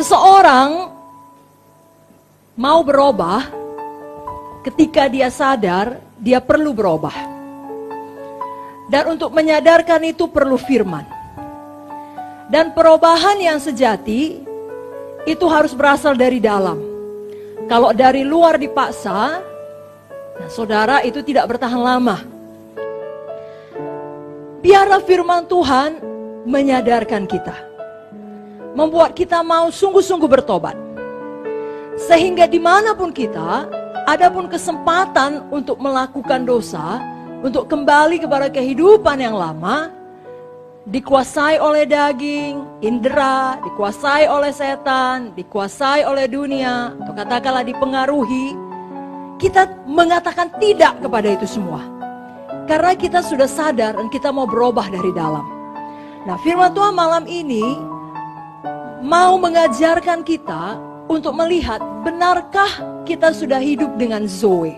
Seseorang mau berubah ketika dia sadar dia perlu berubah. Dan untuk menyadarkan itu perlu firman. Dan perubahan yang sejati itu harus berasal dari dalam. Kalau dari luar dipaksa, nah saudara, itu tidak bertahan lama. Biarlah firman Tuhan menyadarkan kita, membuat kita mau sungguh-sungguh bertobat. Sehingga dimanapun kita, adapun kesempatan untuk melakukan dosa, untuk kembali kepada kehidupan yang lama, dikuasai oleh daging, indera, dikuasai oleh setan, dikuasai oleh dunia, atau katakanlah dipengaruhi, kita mengatakan tidak kepada itu semua. Karena kita sudah sadar dan kita mau berubah dari dalam. Nah, firman Tuhan malam ini mau mengajarkan kita untuk melihat, benarkah kita sudah hidup dengan Zoe?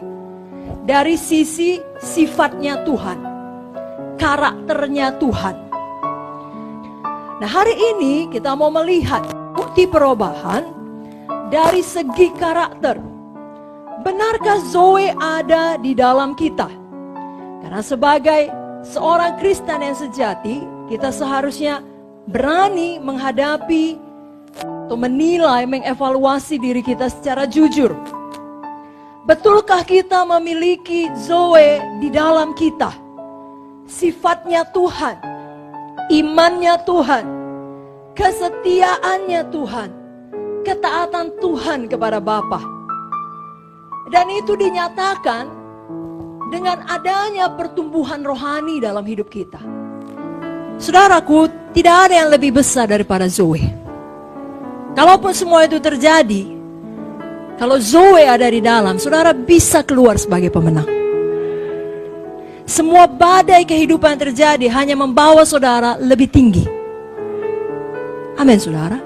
Dari sisi sifatnya Tuhan, karakternya Tuhan. Nah, hari ini kita mau melihat bukti perubahan dari segi karakter. Benarkah Zoe ada di dalam kita? Karena sebagai seorang Kristen yang sejati, kita seharusnya berani menghadapi atau menilai, mengevaluasi diri kita secara jujur. Betulkah kita memiliki Zoe di dalam kita? Sifatnya Tuhan, imannya Tuhan, kesetiaannya Tuhan, ketaatan Tuhan kepada Bapa. Dan itu dinyatakan dengan adanya pertumbuhan rohani dalam hidup kita. Saudaraku, tidak ada yang lebih besar daripada Zoe. Kalaupun semua itu terjadi, kalau Zoe ada di dalam, saudara bisa keluar sebagai pemenang. Semua badai kehidupan yang terjadi hanya membawa saudara lebih tinggi. Amin, saudara.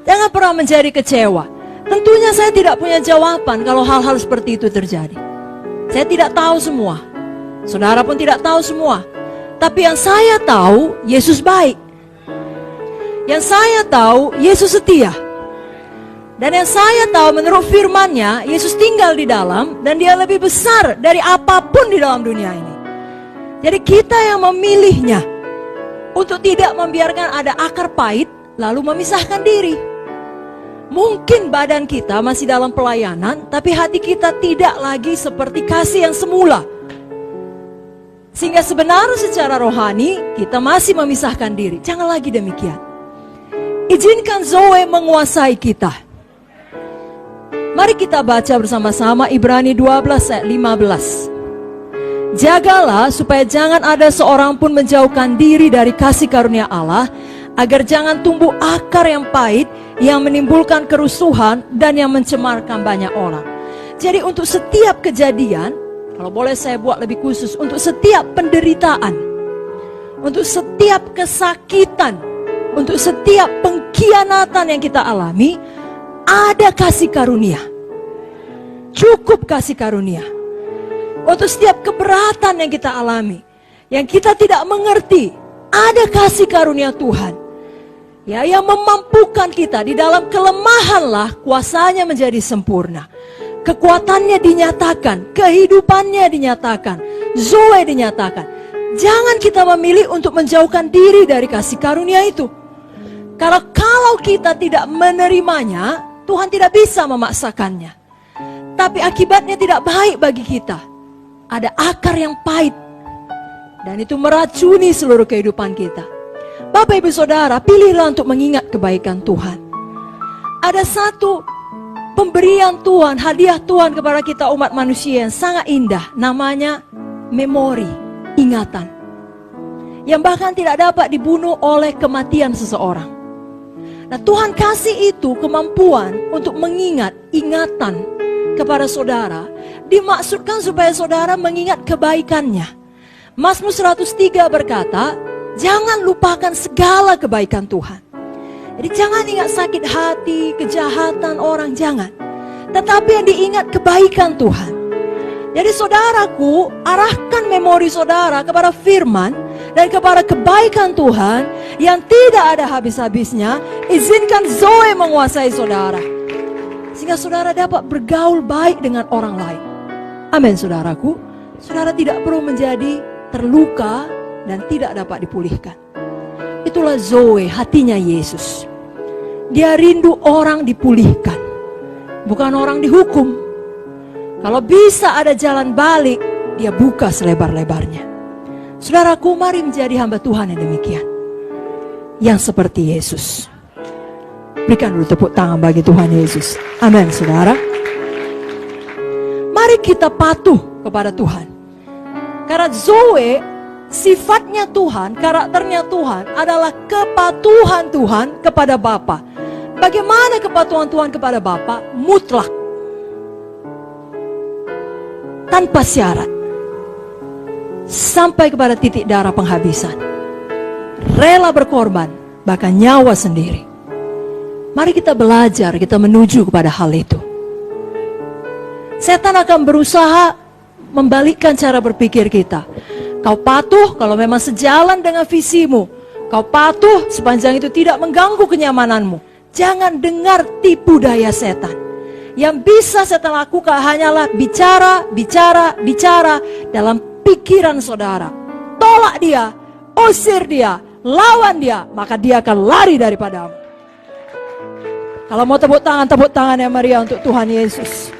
Jangan pernah menjadi kecewa. Tentunya saya tidak punya jawaban kalau hal-hal seperti itu terjadi. Saya tidak tahu semua. Saudara pun tidak tahu semua. Tapi yang saya tahu, Yesus baik. Yang saya tahu, Yesus setia. Dan yang saya tahu menurut firman-Nya, Yesus tinggal di dalam dan Dia lebih besar dari apapun di dalam dunia ini. Jadi kita yang memilihnya untuk tidak membiarkan ada akar pahit lalu memisahkan diri. Mungkin badan kita masih dalam pelayanan, tapi hati kita tidak lagi seperti kasih yang semula. Sehingga sebenarnya secara rohani kita masih memisahkan diri. Jangan lagi demikian. Izinkan Zoe menguasai kita. Mari kita baca bersama-sama Ibrani 12 ayat 15. Jagalah supaya jangan ada seorang pun menjauhkan diri dari kasih karunia Allah, agar jangan tumbuh akar yang pahit yang menimbulkan kerusuhan dan yang mencemarkan banyak orang. Jadi untuk setiap kejadian, kalau boleh saya buat lebih khusus, untuk setiap penderitaan, untuk setiap kesakitan, untuk setiap pengkhianatan yang kita alami, ada kasih karunia. Cukup kasih karunia. Untuk setiap keberatan yang kita alami, yang kita tidak mengerti, ada kasih karunia Tuhan. Ya, yang memampukan kita di dalam kelemahanlah kuasanya menjadi sempurna. Kekuatannya dinyatakan, kehidupannya dinyatakan, Zoe dinyatakan. Jangan kita memilih untuk menjauhkan diri dari kasih karunia itu. Karena kalau kita tidak menerimanya, Tuhan tidak bisa memaksakannya. Tapi akibatnya tidak baik bagi kita. Ada akar yang pahit. Dan itu meracuni seluruh kehidupan kita. Bapak ibu saudara, pilihlah untuk mengingat kebaikan Tuhan. Ada satu pemberian Tuhan, hadiah Tuhan kepada kita umat manusia yang sangat indah. Namanya memori, ingatan. Yang bahkan tidak dapat dibunuh oleh kematian seseorang. Nah, Tuhan kasih itu kemampuan untuk mengingat ingatan kepada saudara. Dimaksudkan supaya saudara mengingat kebaikannya. Mazmur 103 berkata, jangan lupakan segala kebaikan Tuhan. Jadi jangan ingat sakit hati, kejahatan orang, jangan. Tetapi yang diingat kebaikan Tuhan. Jadi saudaraku, arahkan memori saudara kepada firman dan kepada kebaikan Tuhan yang tidak ada habis-habisnya. Izinkan Zoe menguasai saudara, sehingga saudara dapat bergaul baik dengan orang lain. Amin saudaraku. Saudara tidak perlu menjadi terluka dan tidak dapat dipulihkan. Itulah Zoe, hatinya Yesus. Dia rindu orang dipulihkan, bukan orang dihukum. Kalau bisa ada jalan balik, dia buka selebar-lebarnya. Saudaraku, mari menjadi hamba Tuhan yang demikian, yang seperti Yesus. Berikan dulu tepuk tangan bagi Tuhan Yesus. Amin saudara. Mari kita patuh kepada Tuhan. Karena Zoe, sifatnya Tuhan, karakternya Tuhan adalah kepatuhan Tuhan kepada Bapa. Bagaimana kepatuhan Tuhan kepada Bapa? Mutlak, tanpa syarat, sampai kepada titik darah penghabisan. Rela berkorban, bahkan nyawa sendiri. Mari kita belajar, kita menuju kepada hal itu. Setan akan berusaha membalikkan cara berpikir kita. Kau patuh kalau memang sejalan dengan visimu. Kau patuh sepanjang itu tidak mengganggu kenyamananmu. Jangan dengar tipu daya setan. Yang bisa setan lakukan hanyalah bicara dalam pikiran saudara. Tolak dia, usir dia, lawan dia, maka dia akan lari daripadamu. Kalau mau tepuk tangan yang meriah untuk Tuhan Yesus.